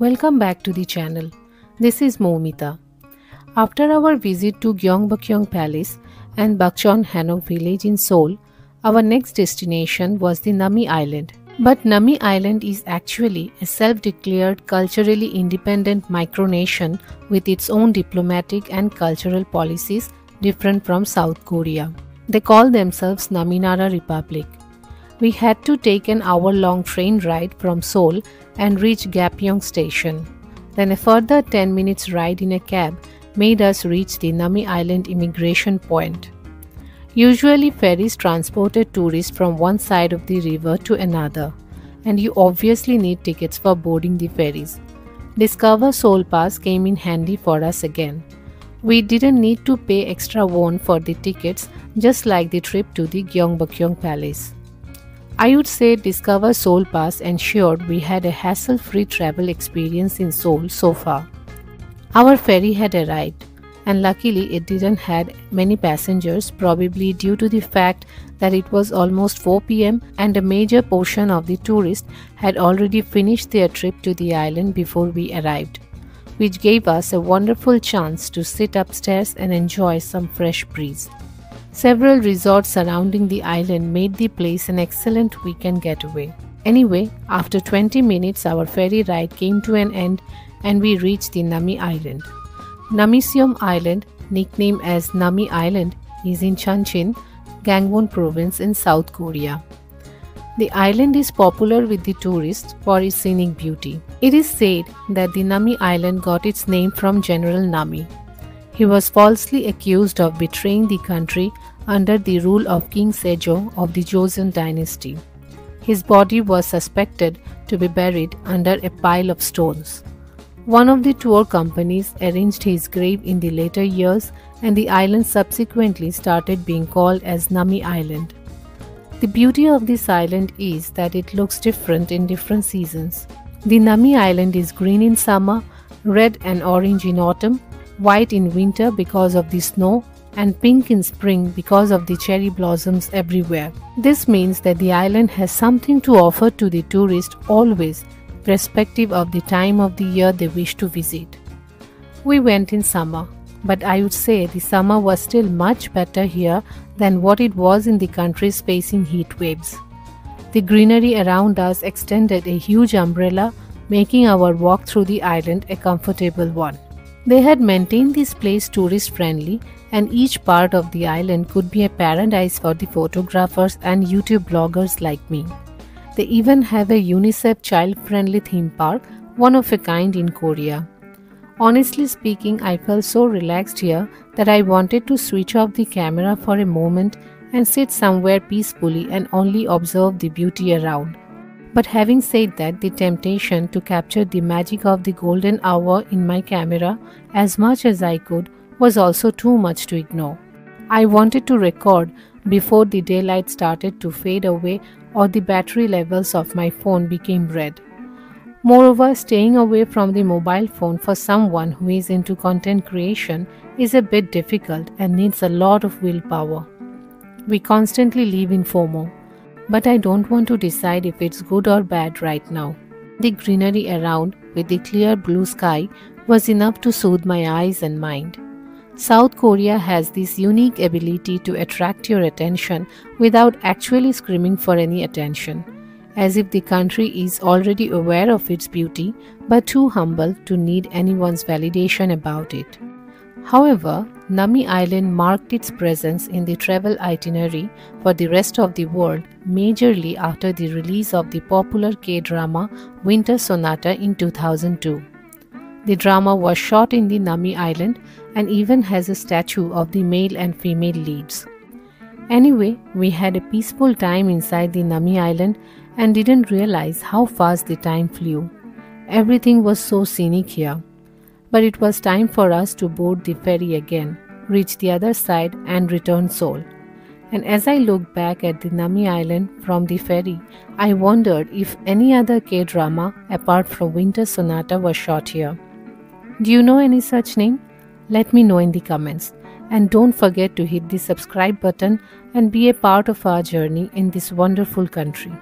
Welcome back to the channel. This is Moumita. After our visit to Gyeongbokgung Palace and Bakcheon Hanok village in Seoul, our next destination was the Nami Island. But Nami Island is actually a self-declared culturally independent micronation with its own diplomatic and cultural policies different from South Korea. They call themselves Naminara Republic. We had to take an hour-long train ride from Seoul and reach Gapyeong station. Then a further 10 minutes ride in a cab made us reach the Nami Island immigration point. Usually ferries transported tourists from one side of the river to another, and you obviously need tickets for boarding the ferries. Discover Seoul Pass came in handy for us again. We didn't need to pay extra won for the tickets, just like the trip to the Gyeongbokgung Palace. I would say Discover Seoul Pass ensured we had a hassle-free travel experience in Seoul so far. Our ferry had arrived, and luckily it didn't have many passengers, probably due to the fact that it was almost 4 p.m. and a major portion of the tourists had already finished their trip to the island before we arrived, which gave us a wonderful chance to sit upstairs and enjoy some fresh breeze. Several resorts surrounding the island made the place an excellent weekend getaway. Anyway, after 20 minutes our ferry ride came to an end and we reached the Nami Island. Namiseom Island, nicknamed as Nami Island, is in Cheonchin, Gangwon Province in South Korea. The island is popular with the tourists for its scenic beauty. It is said that the Nami Island got its name from General Nami. He was falsely accused of betraying the country under the rule of King Sejong of the Joseon dynasty. His body was suspected to be buried under a pile of stones. One of the tour companies arranged his grave in the later years, and the island subsequently started being called as Nami Island. The beauty of this island is that it looks different in different seasons. The Nami Island is green in summer, red and orange in autumn, white in winter because of the snow, and pink in spring because of the cherry blossoms everywhere. This means that the island has something to offer to the tourist always, irrespective of the time of the year they wish to visit. We went in summer, but I would say the summer was still much better here than what it was in the countries facing heat waves. The greenery around us extended a huge umbrella, making our walk through the island a comfortable one. They had maintained this place tourist-friendly, and each part of the island could be a paradise for the photographers and YouTube bloggers like me. They even have a UNICEF child-friendly theme park, one of a kind in Korea. Honestly speaking, I felt so relaxed here that I wanted to switch off the camera for a moment and sit somewhere peacefully and only observe the beauty around. But having said that, the temptation to capture the magic of the golden hour in my camera as much as I could was also too much to ignore. I wanted to record before the daylight started to fade away or the battery levels of my phone became red. Moreover, staying away from the mobile phone for someone who is into content creation is a bit difficult and needs a lot of willpower. We constantly live in FOMO. But I don't want to decide if it's good or bad right now. The greenery around with the clear blue sky was enough to soothe my eyes and mind. South Korea has this unique ability to attract your attention without actually screaming for any attention, as if the country is already aware of its beauty but too humble to need anyone's validation about it. However, Nami Island marked its presence in the travel itinerary for the rest of the world majorly after the release of the popular K-drama Winter Sonata in 2002. The drama was shot in the Nami Island and even has a statue of the male and female leads. Anyway, we had a peaceful time inside the Nami Island and didn't realize how fast the time flew. Everything was so scenic here. But it was time for us to board the ferry again, reach the other side and return Seoul. And as I looked back at the Nami Island from the ferry, I wondered if any other K-drama apart from Winter Sonata was shot here. Do you know any such name? Let me know in the comments. And don't forget to hit the subscribe button and be a part of our journey in this wonderful country.